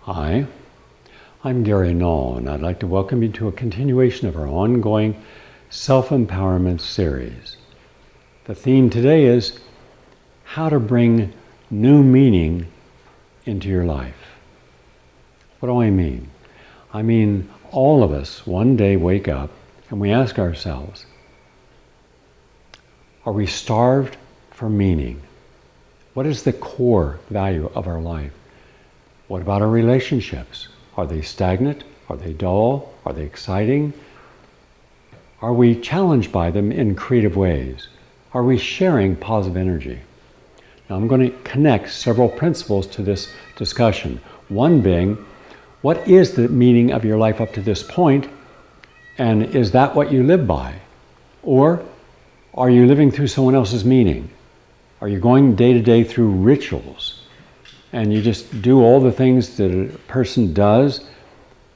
Hi, I'm Gary Null, and I'd like to welcome you to a continuation of our ongoing self-empowerment series. The theme today is how to bring new meaning into your life. What do I mean? I mean, all of us one day wake up and we ask ourselves, are we starved for meaning? What is the core value of our life? What about our relationships? Are they stagnant? Are they dull? Are they exciting? Are we challenged by them in creative ways? Are we sharing positive energy? Now I'm going to connect several principles to this discussion. One being, what is the meaning of your life up to this point? And is that what you live by? Or are you living through someone else's meaning? Are you going day to day through rituals? And you just do all the things that a person does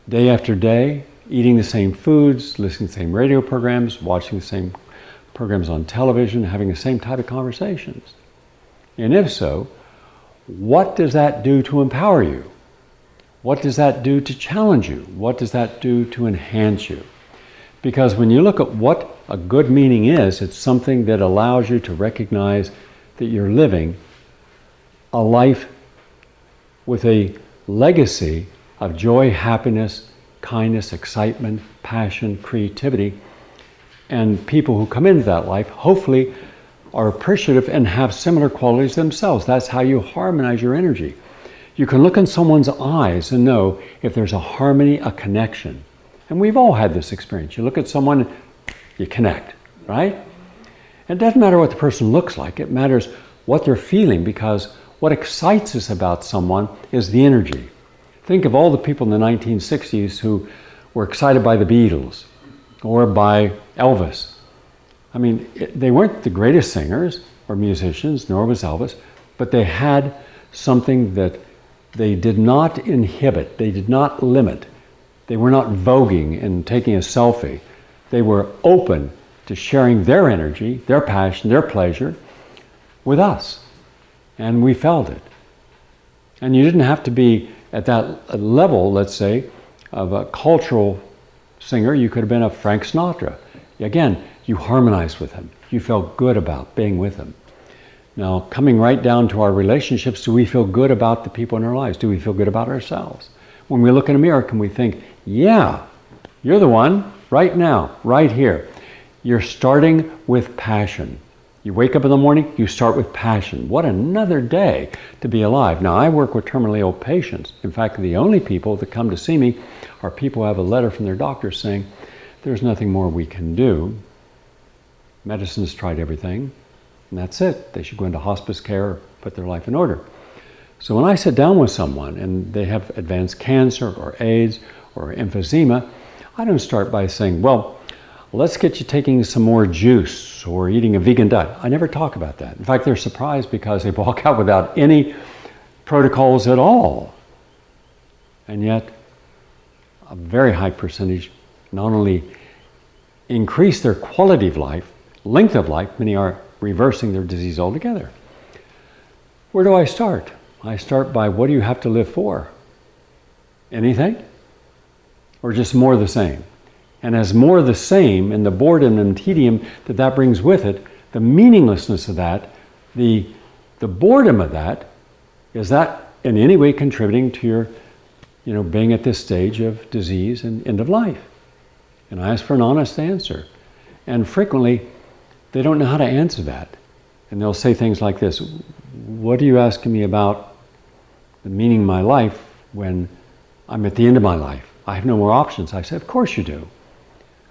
day after day, eating the same foods, listening to the same radio programs, watching the same programs on television, having the same type of conversations. And if so, what does that do to empower you? What does that do to challenge you? What does that do to enhance you? Because when you look at what a good meaning is, it's something that allows you to recognize that you're living a life with a legacy of joy, happiness, kindness, excitement, passion, creativity. And people who come into that life hopefully are appreciative and have similar qualities themselves. That's how you harmonize your energy. You can look in someone's eyes and know if there's a harmony, a connection. And we've all had this experience. You look at someone, you connect, right? It doesn't matter what the person looks like. It matters what they're feeling, because what excites us about someone is the energy. Think of all the people in the 1960s who were excited by the Beatles or by Elvis. I mean, they weren't the greatest singers or musicians, nor was Elvis, but they had something that they did not inhibit, they did not limit. They were not voguing and taking a selfie. They were open to sharing their energy, their passion, their pleasure with us. And we felt it. And you didn't have to be at that level, let's say, of a cultural singer. You could have been a Frank Sinatra. Again, you harmonized with him. You felt good about being with him. Now, coming right down to our relationships, do we feel good about the people in our lives? Do we feel good about ourselves? When we look in a mirror, can we think, yeah, you're the one right now, right here. You're starting with passion. You wake up in the morning, you start with passion. What another day to be alive. Now, I work with terminally ill patients. In fact, the only people that come to see me are people who have a letter from their doctor saying, there's nothing more we can do. Medicine's tried everything, and that's it. They should go into hospice care or put their life in order. So when I sit down with someone and they have advanced cancer or AIDS or emphysema, I don't start by saying, well, let's get you taking some more juice or eating a vegan diet. I never talk about that. In fact, they're surprised because they walk out without any protocols at all. And yet, a very high percentage not only increase their quality of life, length of life, many are reversing their disease altogether. Where do I start? I start by, what do you have to live for? Anything? Or just more of the same? And as more of the same, and the boredom and tedium that brings with it, the meaninglessness of that, the boredom of that, is that in any way contributing to your, being at this stage of disease and end of life? And I ask for an honest answer. And frequently, they don't know how to answer that. And they'll say things like this, what are you asking me about the meaning of my life when I'm at the end of my life? I have no more options. I say, of course you do.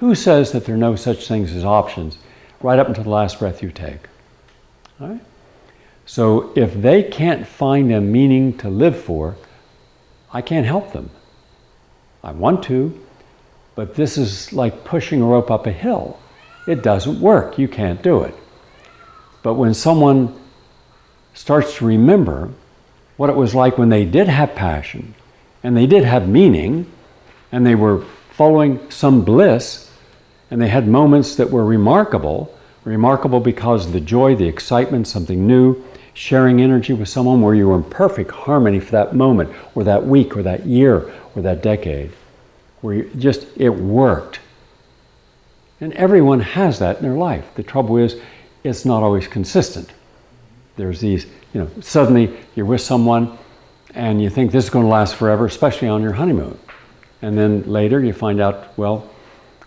Who says that there are no such things as options right up until the last breath you take? All right? So if they can't find a meaning to live for, I can't help them. I want to, but this is like pushing a rope up a hill. It doesn't work. You can't do it. But when someone starts to remember what it was like when they did have passion and they did have meaning and they were following some bliss, and they had moments that were remarkable because of the joy, the excitement, something new, sharing energy with someone where you were in perfect harmony for that moment, or that week, or that year, or that decade, where it worked. And everyone has that in their life. The trouble is, it's not always consistent. There's these, suddenly you're with someone and you think this is going to last forever, especially on your honeymoon. And then later you find out, well,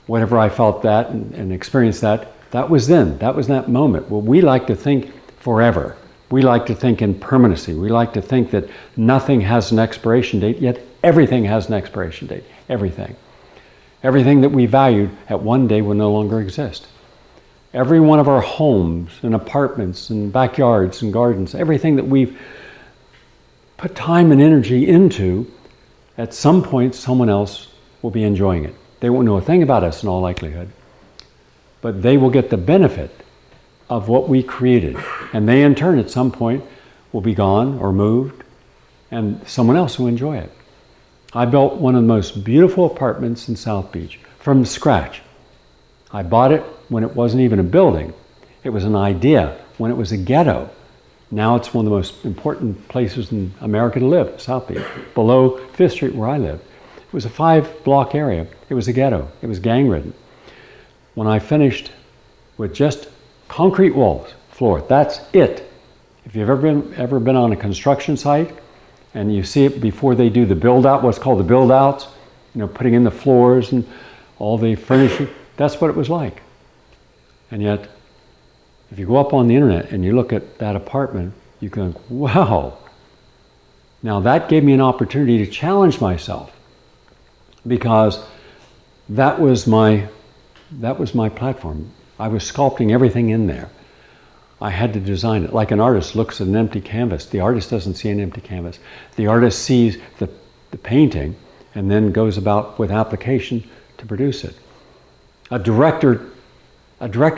whatever I felt that and experienced that was then, that was that moment. Well, we like to think forever. We like to think in permanency. We like to think that nothing has an expiration date, yet everything has an expiration date. Everything. Everything that we valued at one day will no longer exist. Every one of our homes and apartments and backyards and gardens, everything that we've put time and energy into, at some point someone else will be enjoying it. They won't know a thing about us in all likelihood, but they will get the benefit of what we created. And they in turn at some point will be gone or moved, and someone else will enjoy it. I built one of the most beautiful apartments in South Beach from scratch. I bought it when it wasn't even a building. It was an idea when it was a ghetto. Now it's one of the most important places in America to live, South Beach, below 5th Street where I live. It was a 5-block area. It was a ghetto. It was gang-ridden. When I finished with just concrete walls, floor, that's it. If you've ever been on a construction site, and you see it before they do the build-out, what's called the build-outs, putting in the floors and all the furnishing, that's what it was like. And yet, if you go up on the internet and you look at that apartment, you can think, wow. Now that gave me an opportunity to challenge myself, because that was my platform. I was sculpting everything in there. I had to design it. Like an artist looks at an empty canvas. The artist doesn't see an empty canvas. The artist sees the painting and then goes about with application to produce it. A director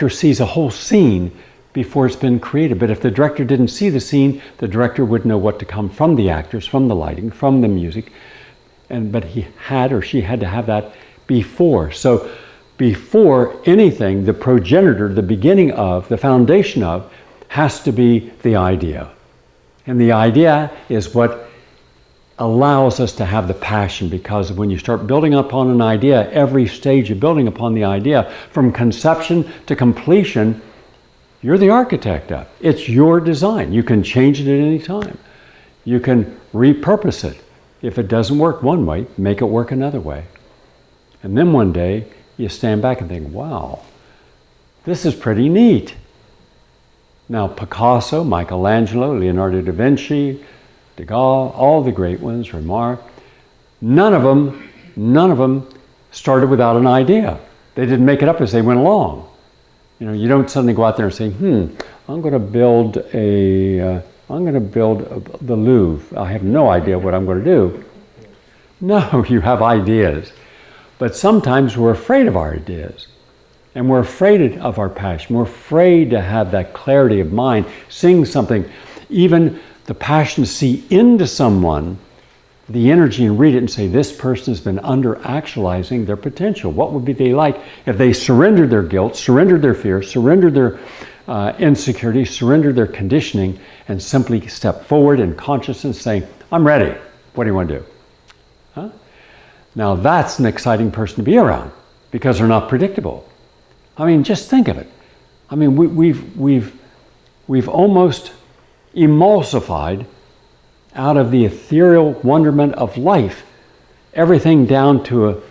sees a whole scene before it's been created. But if the director didn't see the scene, the director would know what to come from the actors, from the lighting, from the music. But he had or she had to have that before. So before anything, the progenitor, the beginning of, the foundation of, has to be the idea. And the idea is what allows us to have the passion, because when you start building upon an idea, every stage of building upon the idea, from conception to completion, you're the architect of. It's your design. You can change it at any time. You can repurpose it. If it doesn't work one way, make it work another way. And then one day, you stand back and think, wow, this is pretty neat. Now, Picasso, Michelangelo, Leonardo da Vinci, Degas, all the great ones, Renoir, none of them started without an idea. They didn't make it up as they went along. You don't suddenly go out there and say, I'm going to build the Louvre. I have no idea what I'm going to do. No, you have ideas. But sometimes we're afraid of our ideas, and we're afraid of our passion. We're afraid to have that clarity of mind, seeing something, even the passion to see into someone, the energy, and read it and say, this person has been under-actualizing their potential. What would be they like if they surrendered their guilt, surrendered their fear, surrendered their insecurity, surrendered their conditioning, and simply step forward in consciousness saying, I'm ready. What do you want to do? Huh? Now that's an exciting person to be around, because they're not predictable. I mean, just think of it. I mean, we've almost emulsified out of the ethereal wonderment of life everything down to a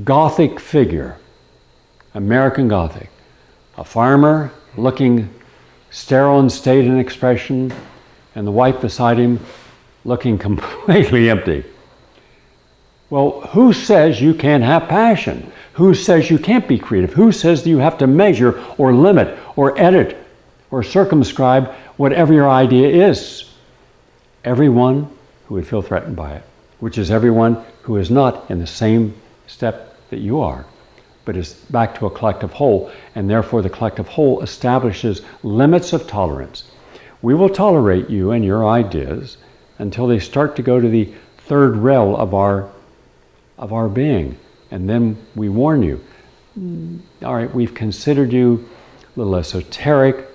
Gothic figure, American Gothic, a farmer looking sterile in state and expression, and the wife beside him looking completely empty. Well, who says you can't have passion? Who says you can't be creative? Who says that you have to measure or limit or edit or circumscribe whatever your idea is? Everyone who would feel threatened by it, which is everyone who is not in the same step that you are, but is back to a collective whole, and therefore the collective whole establishes limits of tolerance. We will tolerate you and your ideas until they start to go to the third rail of our being. And then we warn you, all right, we've considered you a little esoteric,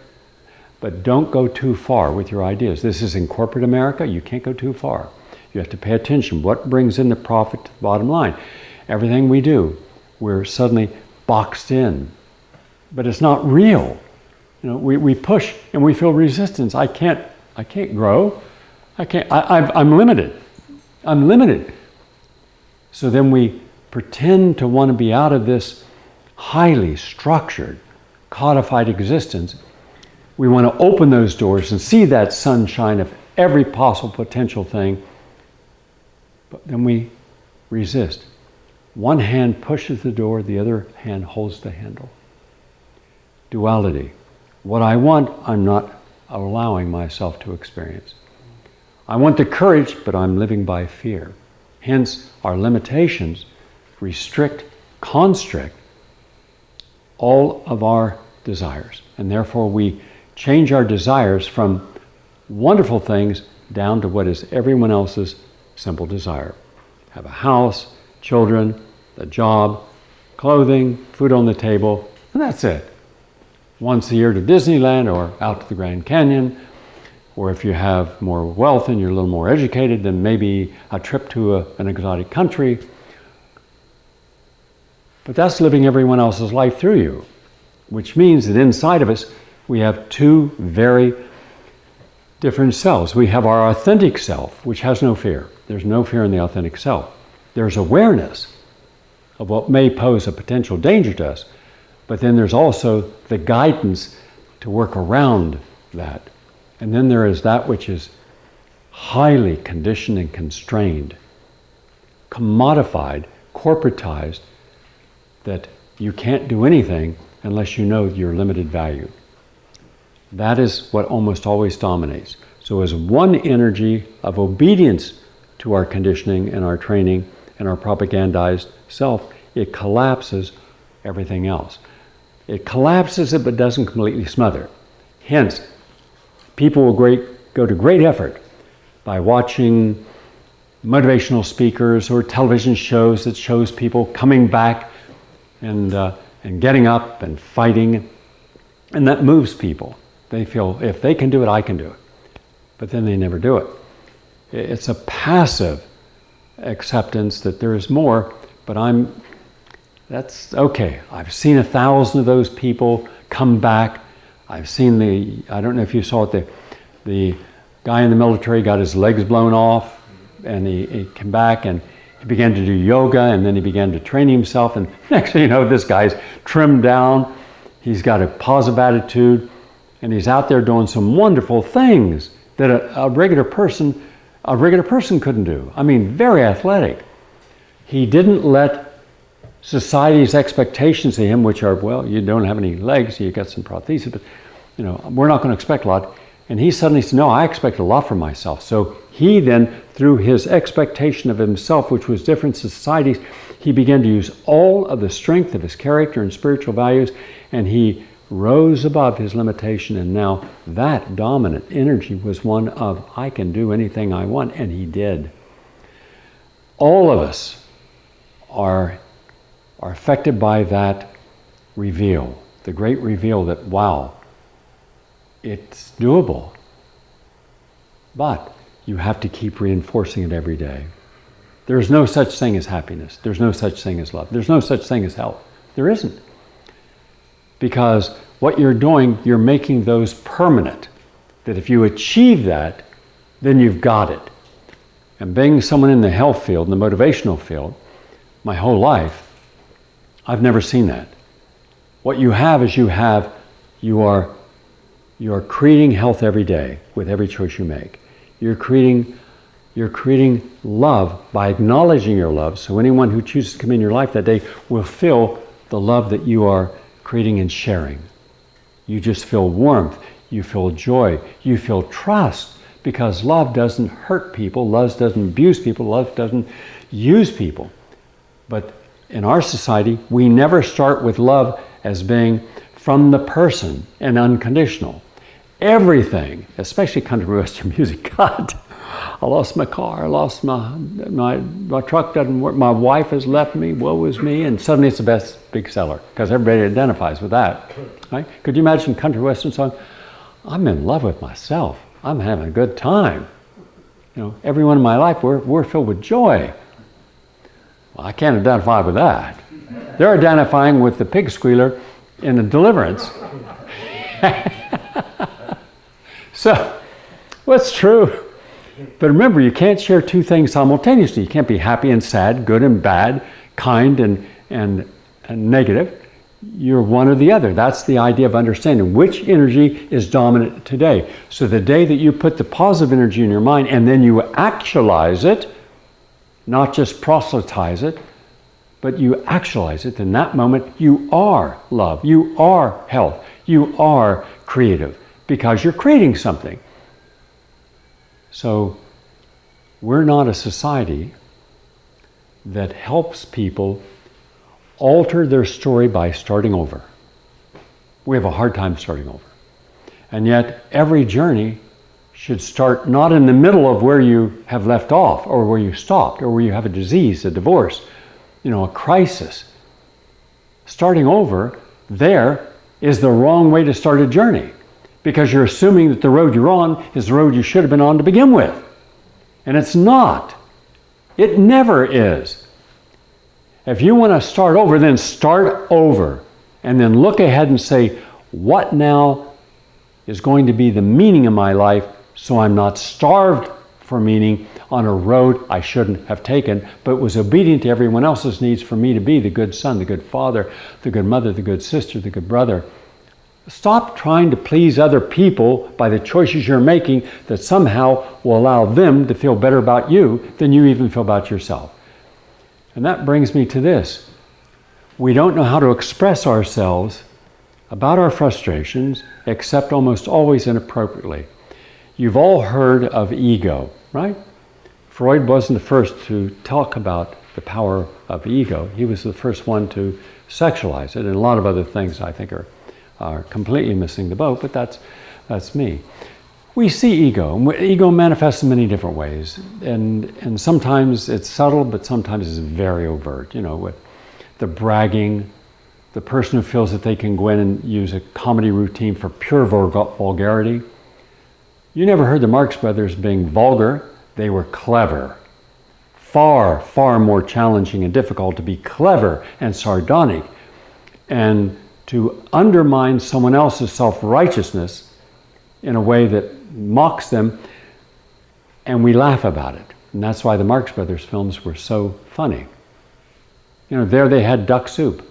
but don't go too far with your ideas. This is in corporate America. You can't go too far. You have to pay attention. What brings in the profit to the bottom line? Everything we do, we're suddenly boxed in. But it's not real. We push and we feel resistance. I can't grow. I'm limited. I'm limited. So then we pretend to want to be out of this highly structured, codified existence. We want to open those doors and see that sunshine of every possible potential thing. But then we resist. One hand pushes the door, the other hand holds the handle. Duality. What I want, I'm not allowing myself to experience. I want the courage, but I'm living by fear. Hence, our limitations restrict, constrict all of our desires. And therefore, we change our desires from wonderful things down to what is everyone else's simple desire. Have a house, children, a job, clothing, food on the table, and that's it. Once a year to Disneyland or out to the Grand Canyon, or if you have more wealth and you're a little more educated, then maybe a trip to an exotic country. But that's living everyone else's life through you, which means that inside of us, we have two very different selves. We have our authentic self, which has no fear. There's no fear in the authentic self. There's awareness of what may pose a potential danger to us, but then there's also the guidance to work around that. And then there is that which is highly conditioned and constrained, commodified, corporatized, that you can't do anything unless you know your limited value. That is what almost always dominates. So as one energy of obedience to our conditioning and our training and our propagandized self, it collapses everything else. It collapses it but doesn't completely smother it. Hence, people will go to great effort by watching motivational speakers or television shows that shows people coming back and getting up and fighting, and that moves people. They feel, if they can do it, I can do it. But then they never do it. It's a passive acceptance that there is more, but that's okay. I've seen 1,000 of those people come back. I've seen I don't know if you saw it, the guy in the military got his legs blown off, and he came back and he began to do yoga, and then he began to train himself, and next thing you know, this guy's trimmed down, he's got a positive attitude, and he's out there doing some wonderful things that a regular person couldn't do. I mean, very athletic. He didn't let society's expectations of him, which are, well, you don't have any legs, you got some prosthesis, but we're not going to expect a lot. And he suddenly said, no, I expect a lot from myself. So he then, through his expectation of himself, which was different to society's, he began to use all of the strength of his character and spiritual values, and he rose above his limitation, and now that dominant energy was one of, I can do anything I want, and he did. All of us are affected by that reveal, the great reveal that, wow, it's doable. But you have to keep reinforcing it every day. There's no such thing as happiness. There's no such thing as love. There's no such thing as health. There isn't. Because what you're doing, you're making those permanent. That if you achieve that, then you've got it. And being someone in the health field, in the motivational field, my whole life, I've never seen that. What you have is you are creating health every day with every choice you make. You're creating love by acknowledging your love. So anyone who chooses to come in your life that day will feel the love that you are creating and sharing. You just feel warmth, you feel joy, you feel trust, because love doesn't hurt people, love doesn't abuse people, love doesn't use people. But in our society, we never start with love as being from the person and unconditional. Everything, especially country western music, God, I lost my car, I lost my truck doesn't work, my wife has left me, woe is me, and suddenly it's the best big seller, because everybody identifies with that. Right? Could you imagine country western song? I'm in love with myself. I'm having a good time. Everyone in my life, we're filled with joy. Well, I can't identify with that. They're identifying with the pig squealer in the deliverance. So, what's true? But remember, you can't share two things simultaneously. You can't be happy and sad, good and bad, kind and negative. You're one or the other. That's the idea of understanding which energy is dominant today. So the day that you put the positive energy in your mind and then you actualize it, not just proselytize it, but you actualize it, in that moment you are love, you are health, you are creative, because you're creating something. So we're not a society that helps people alter their story by starting over. We have a hard time starting over. And yet every journey should start not in the middle of where you have left off or where you stopped or where you have a disease, a divorce, a crisis. Starting over there is the wrong way to start a journey, because you're assuming that the road you're on is the road you should have been on to begin with. And it's not. It never is. If you want to start over, then start over. And then look ahead and say, what now is going to be the meaning of my life, so I'm not starved for meaning on a road I shouldn't have taken, but was obedient to everyone else's needs for me to be the good son, the good father, the good mother, the good sister, the good brother. Stop trying to please other people by the choices you're making that somehow will allow them to feel better about you than you even feel about yourself. And that brings me to this. We don't know how to express ourselves about our frustrations, except almost always inappropriately. You've all heard of ego, right? Freud wasn't the first to talk about the power of ego. He was the first one to sexualize it, and a lot of other things I think are completely missing the boat, but that's me. We see ego, and ego manifests in many different ways, and sometimes it's subtle, but sometimes it's very overt. With the bragging, the person who feels that they can go in and use a comedy routine for pure vulgarity. You never heard the Marx Brothers being vulgar. They were clever. Far, far more challenging and difficult to be clever and sardonic and to undermine someone else's self-righteousness in a way that mocks them, and we laugh about it. And that's why the Marx Brothers films were so funny. There they had Duck Soup.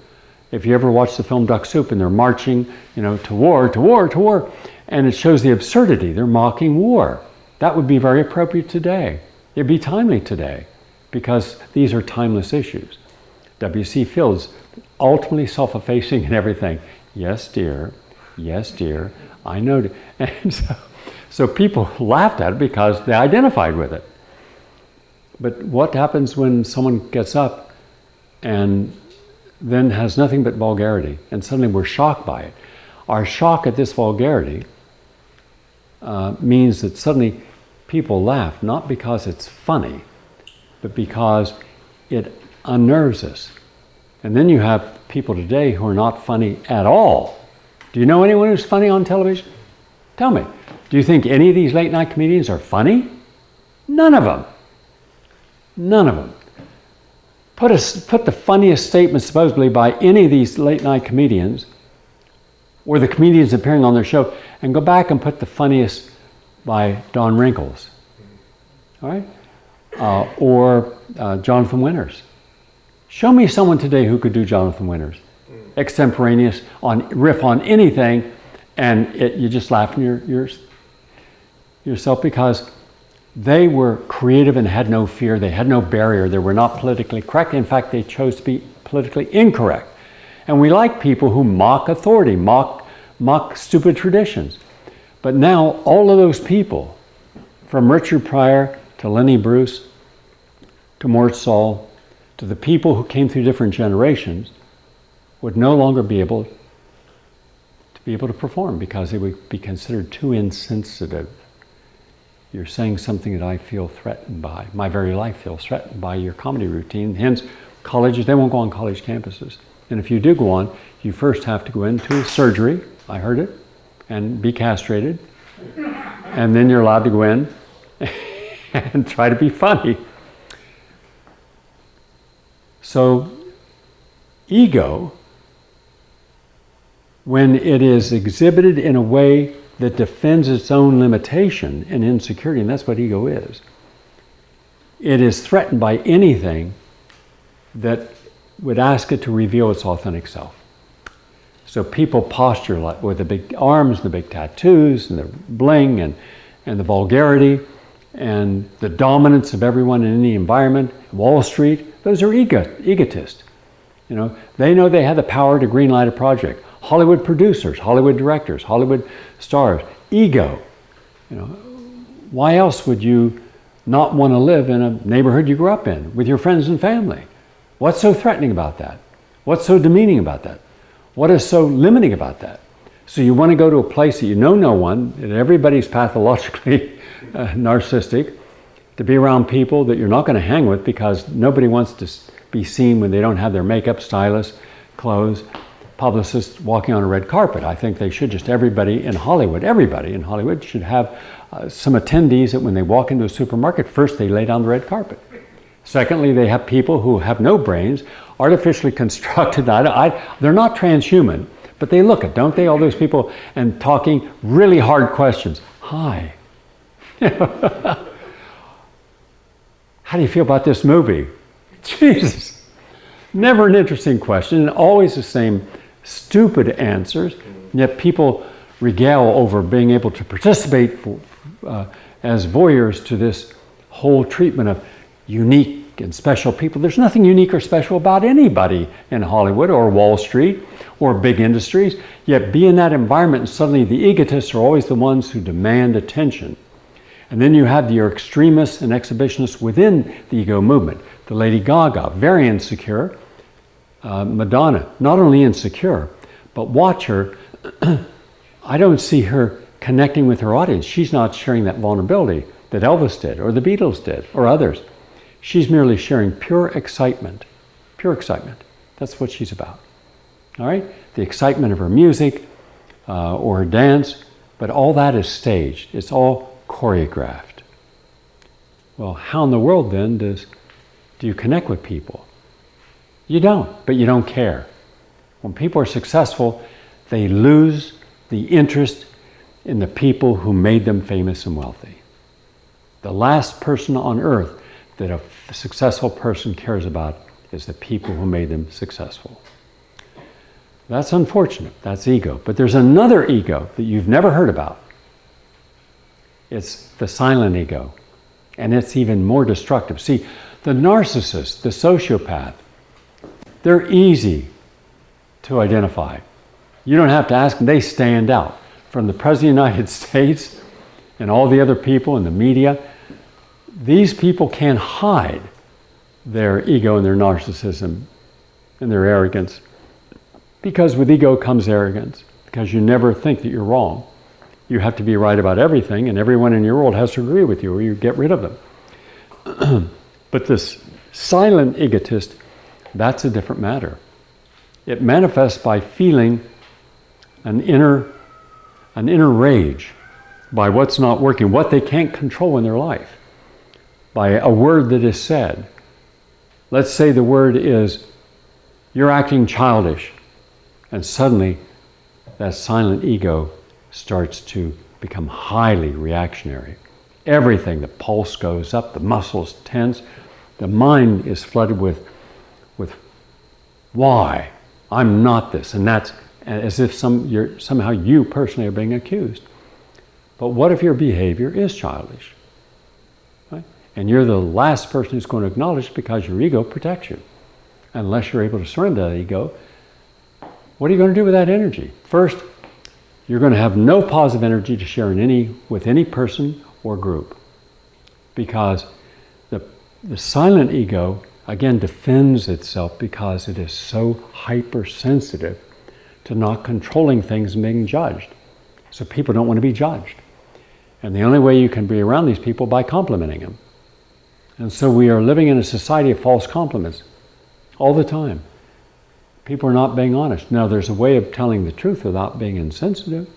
If you ever watch the film Duck Soup and they're marching, to war, to war, to war, and it shows the absurdity. They're mocking war. That would be very appropriate today. It'd be timely today, because these are timeless issues. W.C. Fields, ultimately self-effacing and everything. Yes, dear, I know. And so people laughed at it because they identified with it. But what happens when someone gets up and then has nothing but vulgarity, and suddenly we're shocked by it? Our shock at this vulgarity means that suddenly people laugh, not because it's funny, but because it unnerves us. And then you have people today who are not funny at all. Do you know anyone who's funny on television? Tell me. Do you think any of these late night comedians are funny? None of them. None of them. Put the funniest statement supposedly by any of these late night comedians, or the comedians appearing on their show, and go back and put the funniest by Don Rickles, all right? Or Jonathan Winters. Show me someone today who could do Jonathan Winters, extemporaneous, riff on anything, and you just laugh in yourself, because they were creative and had no fear. They had no barrier. They were not politically correct. In fact, they chose to be politically incorrect. And we like people who mock authority, mock stupid traditions. But now all of those people, from Richard Pryor to Lenny Bruce to Mort Saul to the people who came through different generations, would no longer be able to perform, because they would be considered too insensitive. You're saying something that I feel threatened by. My very life feels threatened by your comedy routine. Hence, colleges, they won't go on college campuses. And if you do go on, you first have to go into surgery, I heard it, and be castrated, and then you're allowed to go in and try to be funny. So, ego, when it is exhibited in a way that defends its own limitation and insecurity, and that's what ego is, it is threatened by anything that would ask it to reveal its authentic self. So people posture like with the big arms, the big tattoos, and the bling, and the vulgarity, and the dominance of everyone in any environment. Wall Street, those are egotists. You know, they know they have the power to greenlight a project. Hollywood producers, Hollywood directors, Hollywood stars, ego. You know, why else would you not want to live in a neighborhood you grew up in with your friends and family? What's so threatening about that? What's so demeaning about that? What is so limiting about that? So you want to go to a place that you know no one, that everybody's pathologically narcissistic, to be around people that you're not going to hang with because nobody wants to be seen when they don't have their makeup, stylists, clothes, publicists walking on a red carpet. I think they should just, everybody in Hollywood should have some attendees that when they walk into a supermarket, first they lay down the red carpet. Secondly, they have people who have no brains, artificially constructed. They're not transhuman, but they look it, don't they? All those people and talking really hard questions. Hi. How do you feel about this movie? Jesus. Never an interesting question, and always the same stupid answers. Yet people regale over being able to participate as voyeurs to this whole treatment of unique and special people. There's nothing unique or special about anybody in Hollywood or Wall Street or big industries. Yet be in that environment and suddenly the egotists are always the ones who demand attention. And then you have your extremists and exhibitionists within the ego movement. The Lady Gaga, very insecure. Madonna, not only insecure, but watch her. I don't see her connecting with her audience. She's not sharing that vulnerability that Elvis did, or the Beatles did, or others. She's merely sharing pure excitement. Pure excitement. That's what she's about. All right? The excitement of her music or her dance, but all that is staged. It's all choreographed. Well, how in the world then do you connect with people? You don't, but you don't care. When people are successful, they lose the interest in the people who made them famous and wealthy. The last person on earth that a successful person cares about is the people who made them successful. That's unfortunate. That's ego. But there's another ego that you've never heard about. It's the silent ego. And it's even more destructive. See, the narcissist, the sociopath, they're easy to identify. You don't have to ask them. They stand out. From the President of the United States and all the other people in the media, these people can't hide their ego and their narcissism and their arrogance. Because with ego comes arrogance. Because you never think that you're wrong. You have to be right about everything, and everyone in your world has to agree with you, or you get rid of them. But this silent egotist, that's a different matter. It manifests by feeling an inner rage by what's not working, what they can't control in their life, by a word that is said. Let's say the word is, you're acting childish, and suddenly that silent ego starts to become highly reactionary. Everything, the pulse goes up, the muscles tense, the mind is flooded with why? I'm not this, and that's as if somehow you personally are being accused. But what if your behavior is childish? Right? And you're the last person who's going to acknowledge it because your ego protects you. Unless you're able to surrender that ego, what are you going to do with that energy? First, you're going to have no positive energy to share with any person or group. Because the silent ego, again, defends itself because it is so hypersensitive to not controlling things and being judged. So people don't want to be judged. And the only way you can be around these people by complimenting them. And so we are living in a society of false compliments all the time. People are not being honest. Now there's a way of telling the truth without being insensitive.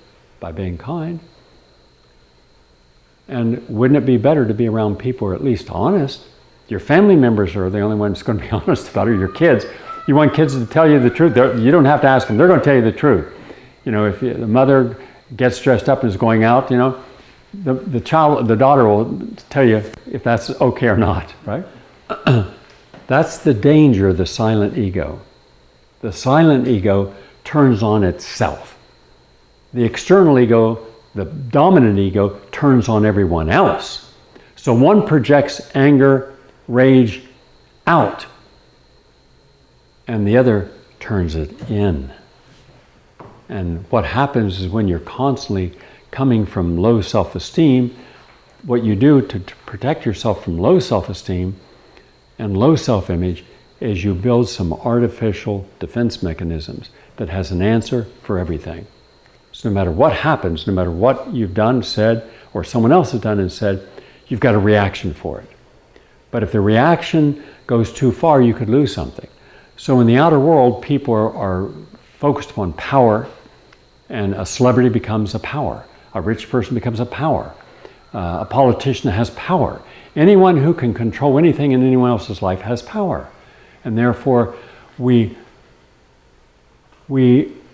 by being kind. And wouldn't it be better to be around people who are at least honest? Your family members are the only ones going to be honest about it, or your kids. You want kids to tell you the truth. You don't have to ask them. They're going to tell you the truth. You know, if the mother gets dressed up and is going out, you know, the daughter will tell you if that's okay or not, right? That's the danger of the silent ego. The silent ego turns on itself. The external ego, the dominant ego, turns on everyone else. So one projects anger, rage out, and the other turns it in. And what happens is when you're constantly coming from low self-esteem, what you do to protect yourself from low self-esteem and low self-image is you build some artificial defense mechanisms that has an answer for everything. So no matter what happens, no matter what you've done, said, or someone else has done and said, you've got a reaction for it. But if the reaction goes too far, you could lose something. So in the outer world, people are focused upon power, and a celebrity becomes a power. A rich person becomes a power. A politician has power. Anyone who can control anything in anyone else's life has power. And therefore, we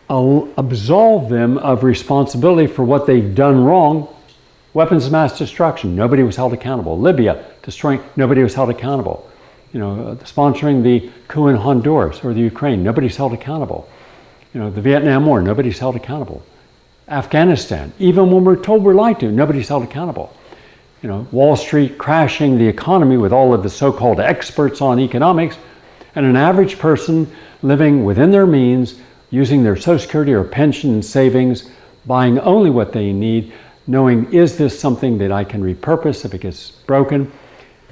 absolve them of responsibility for what they've done wrong. Weapons of mass destruction, nobody was held accountable. Libya, destroying, nobody was held accountable. You know, sponsoring the coup in Honduras or the Ukraine, nobody's held accountable. You know, the Vietnam War, nobody's held accountable. Afghanistan, even when we're told we're lied to, nobody's held accountable. You know, Wall Street crashing the economy with all of the so-called experts on economics, and an average person living within their means, using their Social Security or pension and savings, buying only what they need, knowing, is this something that I can repurpose if it gets broken?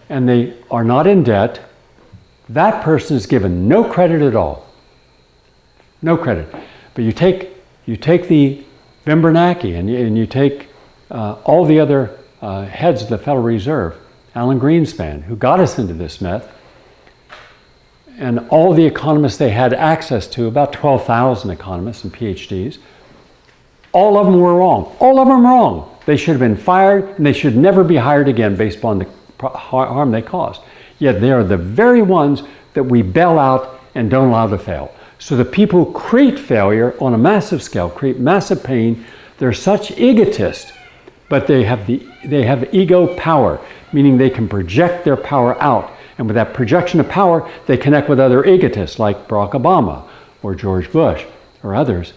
And they are not in debt. That person is given no credit at all. No credit. But you take the Vim Bernanke and you take all the other heads of the Federal Reserve, Alan Greenspan, who got us into this mess, and all the economists they had access to, about 12,000 economists and PhDs, all of them were wrong. All of them wrong. They should have been fired, and they should never be hired again based upon the harm they caused. Yet they are the very ones that we bail out and don't allow to fail. So the people who create failure on a massive scale, create massive pain, they're such egotists, but they have ego power, meaning they can project their power out. And with that projection of power, they connect with other egotists like Barack Obama or George Bush or others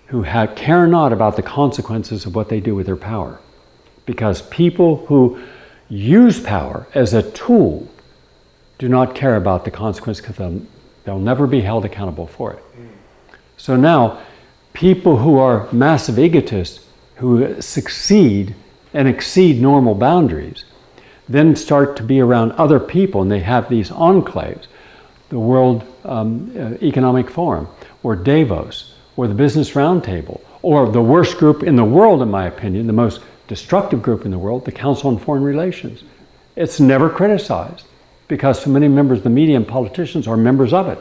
who care not about the consequences of what they do with their power. Because people who use power as a tool do not care about the consequences because they'll never be held accountable for it. So now, people who are massive egotists, who succeed and exceed normal boundaries, then start to be around other people, and they have these enclaves, the World Economic Forum, or Davos, or the Business Roundtable, or the worst group in the world, in my opinion, the most destructive group in the world, the Council on Foreign Relations. It's never criticized because so many members of the media and politicians are members of it.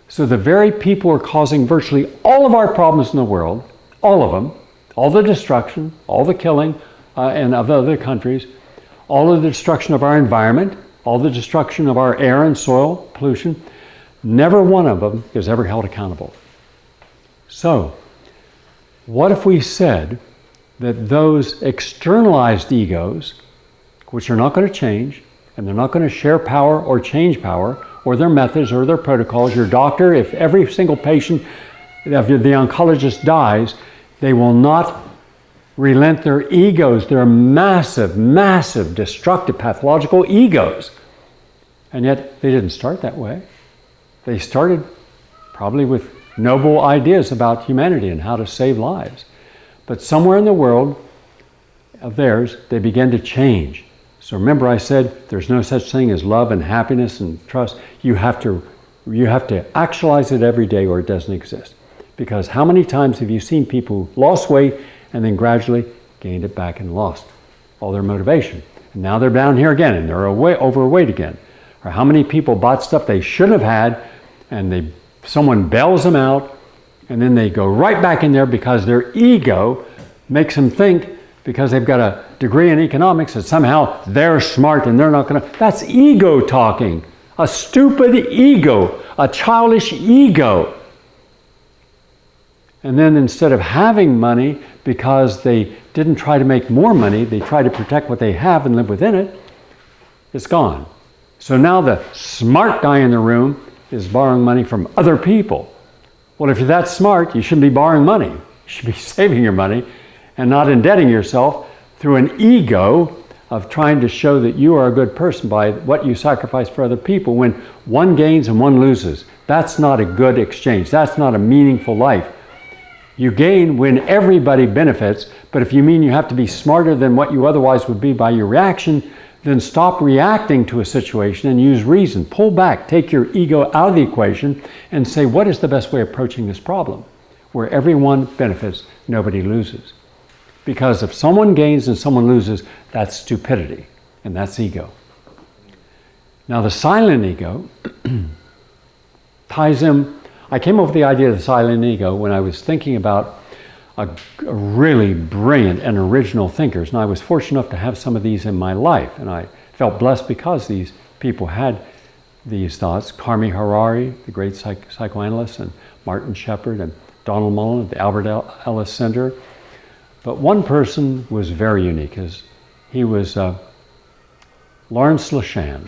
So the very people who are causing virtually all of our problems in the world, all of them, all the destruction, all the killing, and of other countries, all of the destruction of our environment, all the destruction of our air and soil, pollution, never one of them is ever held accountable. So, what if we said that those externalized egos, which are not going to change, and they're not going to share power or change power, or their methods or their protocols, your doctor, if every single patient of the oncologist dies, they will not relent their egos. They're massive, massive, destructive, pathological egos. And yet, they didn't start that way. They started probably with noble ideas about humanity and how to save lives. But somewhere in the world of theirs, they began to change. So remember I said there's no such thing as love and happiness and trust. You have to actualize it every day or it doesn't exist. Because how many times have you seen people who lost weight and then gradually gained it back and lost all their motivation? And now they're down here again and they're overweight again. Or how many people bought stuff they shouldn't have had and someone bails them out and then they go right back in there because their ego makes them think because they've got a degree in economics that somehow they're smart and they're not going to. That's ego talking. A stupid ego, a childish ego. And then instead of having money because they didn't try to make more money, they try to protect what they have and live within it, it's gone. So now the smart guy in the room is borrowing money from other people. Well, if you're that smart, you shouldn't be borrowing money. You should be saving your money and not indebting yourself through an ego of trying to show that you are a good person by what you sacrifice for other people when one gains and one loses. That's not a good exchange. That's not a meaningful life. You gain when everybody benefits, but if you mean you have to be smarter than what you otherwise would be by your reaction, then stop reacting to a situation and use reason. Pull back, take your ego out of the equation and say, what is the best way of approaching this problem? Where everyone benefits, nobody loses. Because if someone gains and someone loses, that's stupidity, and that's ego. Now the silent ego ties in. I came up with the idea of the silent ego when I was thinking about a really brilliant and original thinkers, and I was fortunate enough to have some of these in my life, and I felt blessed because these people had these thoughts. Carmi Harari, the great psychoanalyst, and Martin Shepard, and Donald Mullen at the Albert Ellis Center. But one person was very unique. He was Lawrence Lashan,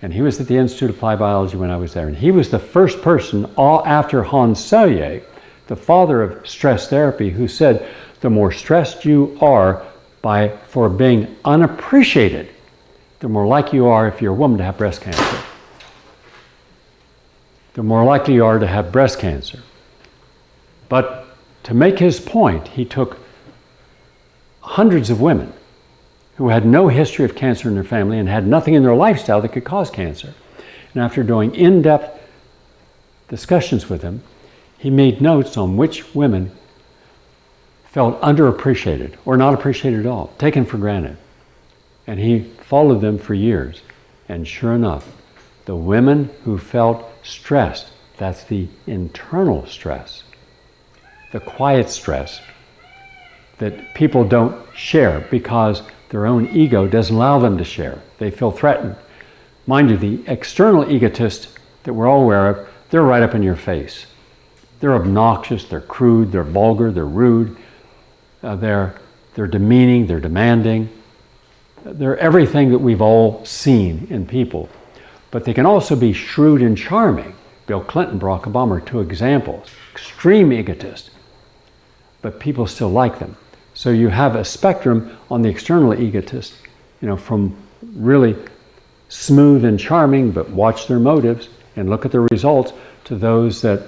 and he was at the Institute of Applied Biology when I was there, and he was the first person, all after Hans Selye, the father of stress therapy, who said, the more stressed you are for being unappreciated, the more likely you are, if you're a woman, to have breast cancer. The more likely you are to have breast cancer. But to make his point, he took hundreds of women who had no history of cancer in their family and had nothing in their lifestyle that could cause cancer. And after doing in-depth discussions with them, he made notes on which women felt underappreciated or not appreciated at all, taken for granted. And he followed them for years. And sure enough, the women who felt stressed, that's the internal stress, the quiet stress that people don't share because their own ego doesn't allow them to share. They feel threatened. Mind you, the external egotists that we're all aware of, they're right up in your face. They're obnoxious, they're crude, they're vulgar, they're rude, they're demeaning, they're demanding. They're everything that we've all seen in people. But they can also be shrewd and charming. Bill Clinton, Barack Obama are two examples. Extreme egotists, but people still like them. So you have a spectrum on the external egotist, from really smooth and charming, but watch their motives and look at the results, to those that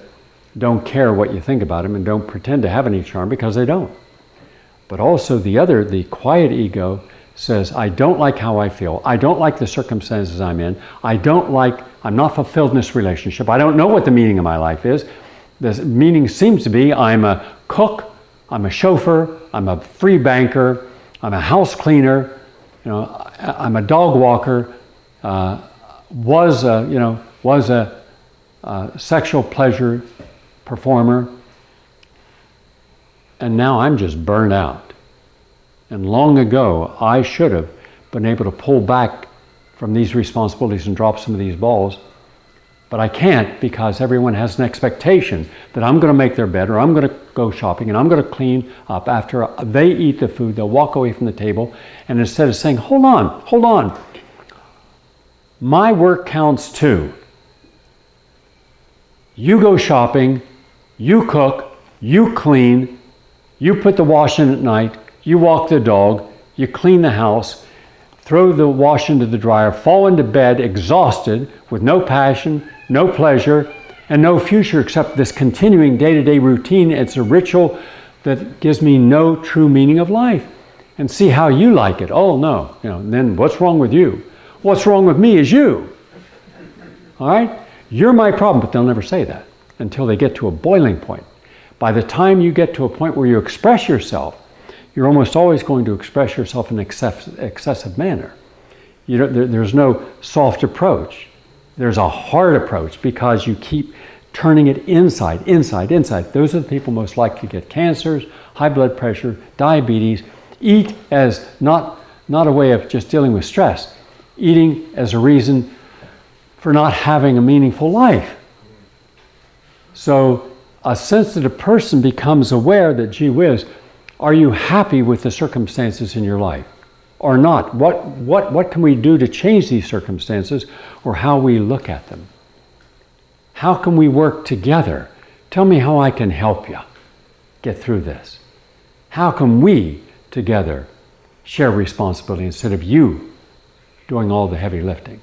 don't care what you think about them and don't pretend to have any charm because they don't. But also the quiet ego says, I don't like how I feel. I don't like the circumstances I'm in. I'm not fulfilled in this relationship. I don't know what the meaning of my life is. The meaning seems to be I'm a cook, I'm a chauffeur, I'm a free banker, I'm a house cleaner, I'm a dog walker, was a sexual pleasure performer, and now I'm just burned out. And long ago, I should have been able to pull back from these responsibilities and drop some of these balls, but I can't because everyone has an expectation that I'm going to make their bed, or I'm going to go shopping, and I'm going to clean up after they eat the food. They'll walk away from the table, and instead of saying, hold on, my work counts too. You go shopping, you cook, you clean, you put the wash in at night, you walk the dog, you clean the house, throw the wash into the dryer, fall into bed exhausted with no passion, no pleasure, and no future except this continuing day-to-day routine. It's a ritual that gives me no true meaning of life. And see how you like it. Oh no, then what's wrong with you? What's wrong with me is you. All right? You're my problem, but they'll never say that until they get to a boiling point. By the time you get to a point where you express yourself, you're almost always going to express yourself in an excessive manner. There's no soft approach. There's a hard approach because you keep turning it inside, inside, inside. Those are the people most likely to get cancers, high blood pressure, diabetes. Eat as not a way of just dealing with stress. Eating as a reason for not having a meaningful life. So a sensitive person becomes aware that, gee whiz, are you happy with the circumstances in your life or not? What can we do to change these circumstances or how we look at them? How can we work together? Tell me how I can help you get through this. How can we together share responsibility instead of you doing all the heavy lifting?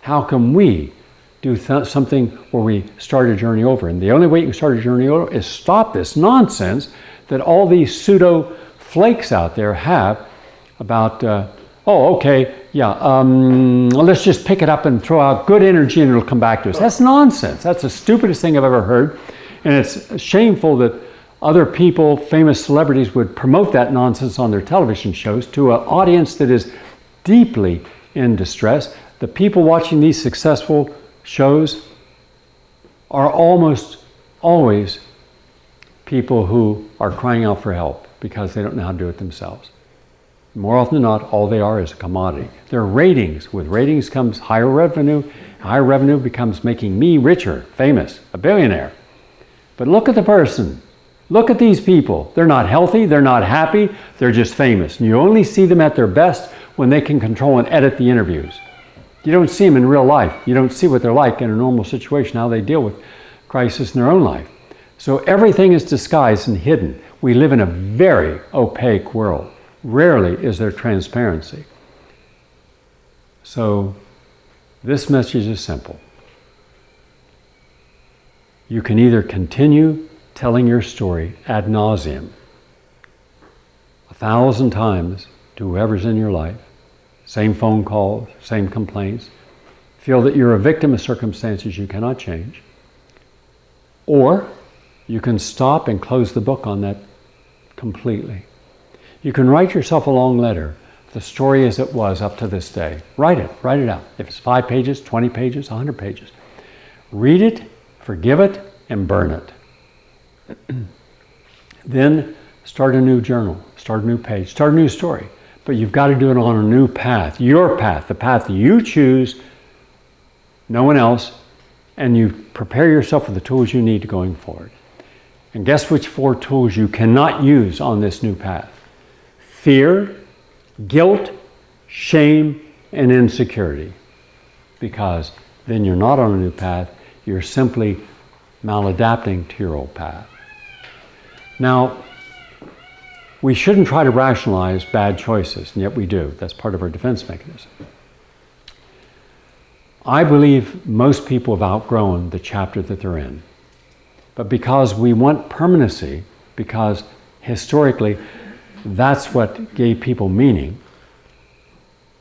How can we do something where we start a journey over? And the only way you can start a journey over is stop this nonsense that all these pseudo flakes out there have about, let's just pick it up and throw out good energy and it'll come back to us. That's nonsense. That's the stupidest thing I've ever heard. And it's shameful that other people, famous celebrities, would promote that nonsense on their television shows to an audience that is deeply in distress. The people watching these successful shows are almost always people who are crying out for help because they don't know how to do it themselves. More often than not, all they are is a commodity. They're ratings. With ratings comes higher revenue. Higher revenue becomes making me richer, famous, a billionaire. But look at the person. Look at these people. They're not healthy, they're not happy, they're just famous. And you only see them at their best when they can control and edit the interviews. You don't see them in real life. You don't see what they're like in a normal situation, how they deal with crisis in their own life. So everything is disguised and hidden. We live in a very opaque world. Rarely is there transparency. So this message is simple. You can either continue telling your story ad nauseum 1,000 times to whoever's in your life, same phone calls, same complaints, feel that you're a victim of circumstances you cannot change, or you can stop and close the book on that completely. You can write yourself a long letter, the story as it was up to this day. Write it out. If it's 5 pages, 20 pages, 100 pages. Read it, forgive it, and burn it. Then start a new journal, start a new page, start a new story. But you've got to do it on a new path, your path, the path you choose, no one else, and you prepare yourself with the tools you need going forward. And guess which 4 tools you cannot use on this new path? Fear, guilt, shame, and insecurity. Because then you're not on a new path, you're simply maladapting to your old path. Now, we shouldn't try to rationalize bad choices, and yet we do. That's part of our defense mechanism. I believe most people have outgrown the chapter that they're in. But because we want permanency, because historically that's what gave people meaning,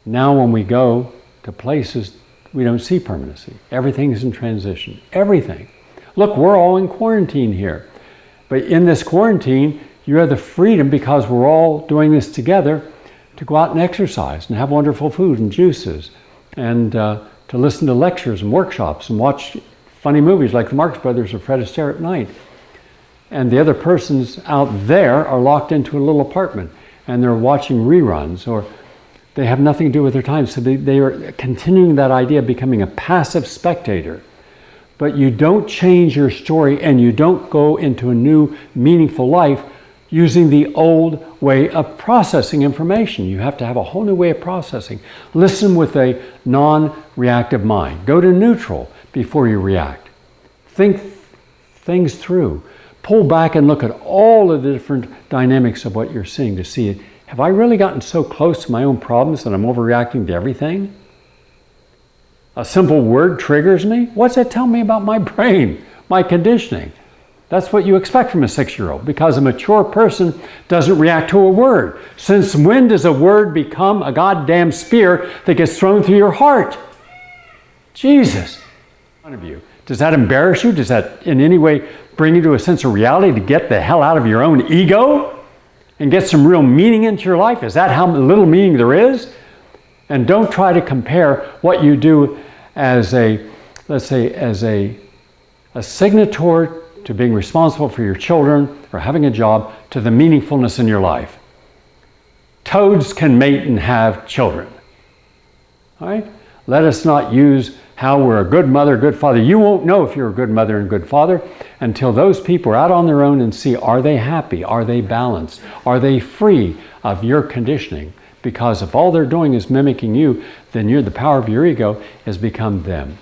now when we go to places, we don't see permanency. Everything is in transition. Everything. Look, we're all in quarantine here. But in this quarantine, you have the freedom, because we're all doing this together, to go out and exercise and have wonderful food and juices and to listen to lectures and workshops and watch funny movies like the Marx Brothers or Fred Astaire at night. And the other persons out there are locked into a little apartment and they're watching reruns, or they have nothing to do with their time. So they are continuing that idea of becoming a passive spectator. But you don't change your story and you don't go into a new meaningful life using the old way of processing information. You have to have a whole new way of processing. Listen with a non-reactive mind. Go to neutral before you react. Think things through. Pull back and look at all of the different dynamics of what you're seeing to see, have I really gotten so close to my own problems that I'm overreacting to everything? A simple word triggers me? What's that tell me about my brain, my conditioning? That's what you expect from a 6-year-old, because a mature person doesn't react to a word. Since when does a word become a goddamn spear that gets thrown through your heart? Jesus. Does that embarrass you? Does that in any way bring you to a sense of reality to get the hell out of your own ego and get some real meaning into your life? Is that how little meaning there is? And don't try to compare what you do as a, let's say, as a a signatory to being responsible for your children or having a job, to the meaningfulness in your life. Toads can mate and have children. All right? Let us not use how we're a good mother, good father. You won't know if you're a good mother and good father until those people are out on their own and see, are they happy? Are they balanced? Are they free of your conditioning? Because if all they're doing is mimicking you, then the power of your ego has become them.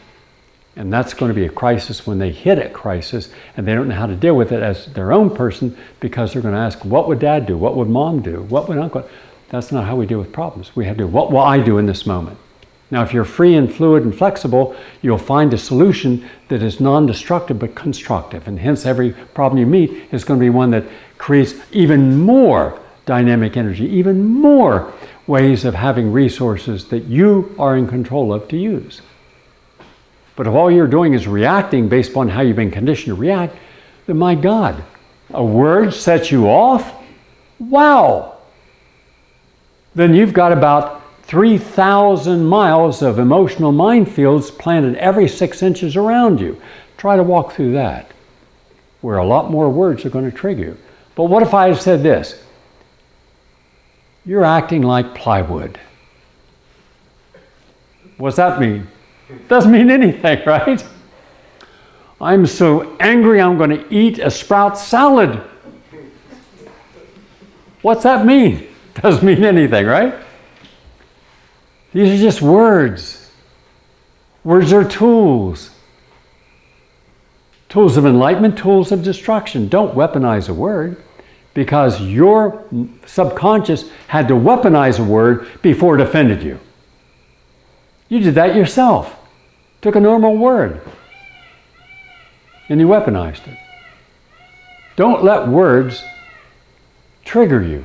And that's going to be a crisis when they hit a crisis and they don't know how to deal with it as their own person, because they're going to ask, what would dad do? What would mom do? What would uncle? That's not how we deal with problems. We have to do, what will I do in this moment? Now, if you're free and fluid and flexible, you'll find a solution that is non-destructive but constructive. And hence, every problem you meet is going to be one that creates even more dynamic energy, even more ways of having resources that you are in control of to use. But if all you're doing is reacting based upon how you've been conditioned to react, then my God, a word sets you off? Wow! Then you've got about 3,000 miles of emotional minefields planted every 6 inches around you. Try to walk through that, where a lot more words are going to trigger you. But what if I had said this? You're acting like plywood. What's that mean? Doesn't mean anything, right? I'm so angry I'm going to eat a sprout salad. What's that mean? Doesn't mean anything, right? These are just words. Words are tools. Tools of enlightenment, tools of destruction. Don't weaponize a word, because your subconscious had to weaponize a word before it offended you. You did that yourself. Took a normal word and you weaponized it. Don't let words trigger you,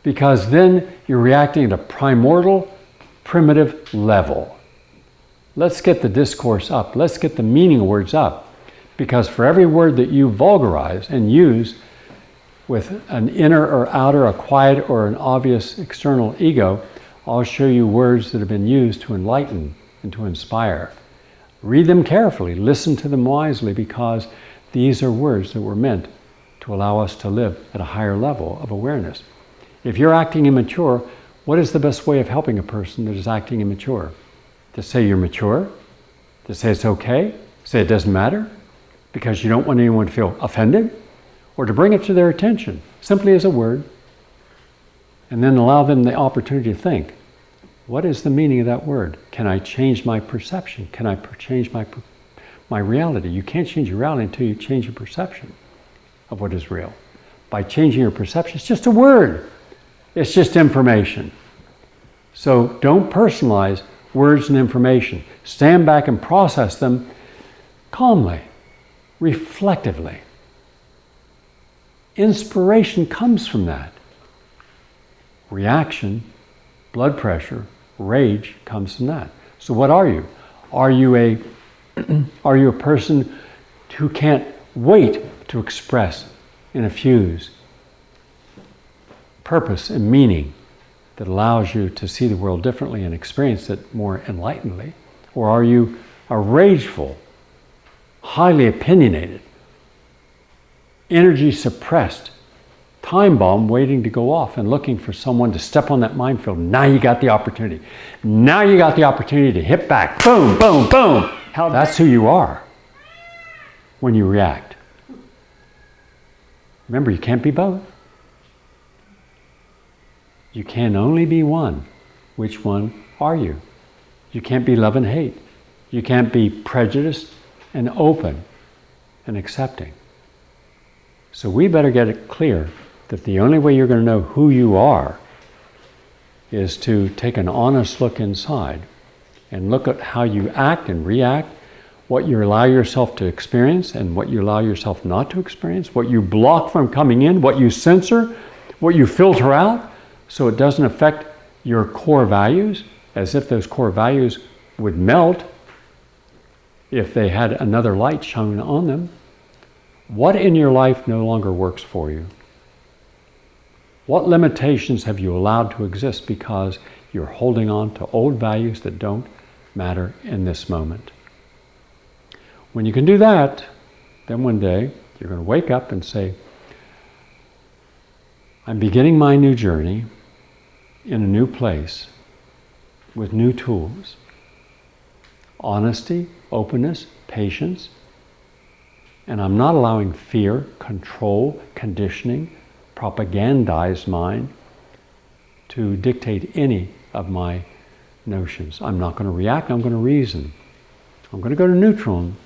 because then you're reacting at a primordial, primitive level. Let's get the discourse up. Let's get the meaning of words up, because for every word that you vulgarize and use with an inner or outer, a quiet or an obvious external ego, I'll show you words that have been used to enlighten and to inspire. Read them carefully, listen to them wisely, because these are words that were meant to allow us to live at a higher level of awareness. If you're acting immature, what is the best way of helping a person that is acting immature? To say you're mature? To say it's okay? Say it doesn't matter? Because you don't want anyone to feel offended? Or to bring it to their attention, simply as a word, and then allow them the opportunity to think, what is the meaning of that word? Can I change my perception? Can I change my reality? You can't change your reality until you change your perception of what is real. By changing your perception, it's just a word. It's just information. So don't personalize words and information. Stand back and process them calmly, reflectively. Inspiration comes from that. Reaction, blood pressure, rage comes from that. So what are you? Are you a person who can't wait to express and infuse purpose and meaning that allows you to see the world differently and experience it more enlightenedly? Or are you a rageful, highly opinionated, energy suppressed time bomb waiting to go off and looking for someone to step on that minefield? Now you got the opportunity. Now you got the opportunity to hit back. Boom, boom, boom. That's who you are when you react. Remember, you can't be both. You can only be one. Which one are you? You can't be love and hate. You can't be prejudiced and open and accepting. So we better get it clear that the only way you're going to know who you are is to take an honest look inside and look at how you act and react, what you allow yourself to experience and what you allow yourself not to experience, what you block from coming in, what you censor, what you filter out, so it doesn't affect your core values, as if those core values would melt if they had another light shone on them. What in your life no longer works for you? What limitations have you allowed to exist because you're holding on to old values that don't matter in this moment? When you can do that, then one day you're going to wake up and say, I'm beginning my new journey in a new place with new tools. Honesty, openness, patience, and I'm not allowing fear, control, conditioning, propagandized mind to dictate any of my notions. I'm not going to react, I'm going to reason. I'm going to go to neutral and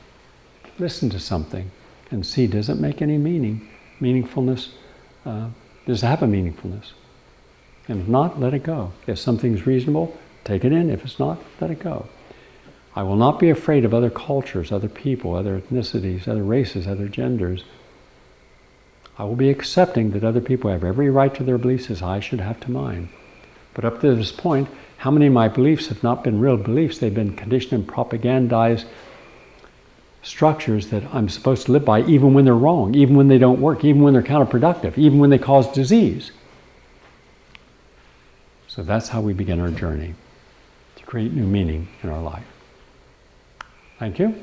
listen to something and see, does it make any meaningfulness? Does it have a meaningfulness? And if not, let it go. If something's reasonable, take it in. If it's not, let it go. I will not be afraid of other cultures, other people, other ethnicities, other races, other genders. I will be accepting that other people have every right to their beliefs as I should have to mine. But up to this point, how many of my beliefs have not been real beliefs? They've been conditioned and propagandized structures that I'm supposed to live by, even when they're wrong, even when they don't work, even when they're counterproductive, even when they cause disease. So that's how we begin our journey to create new meaning in our life. Thank you.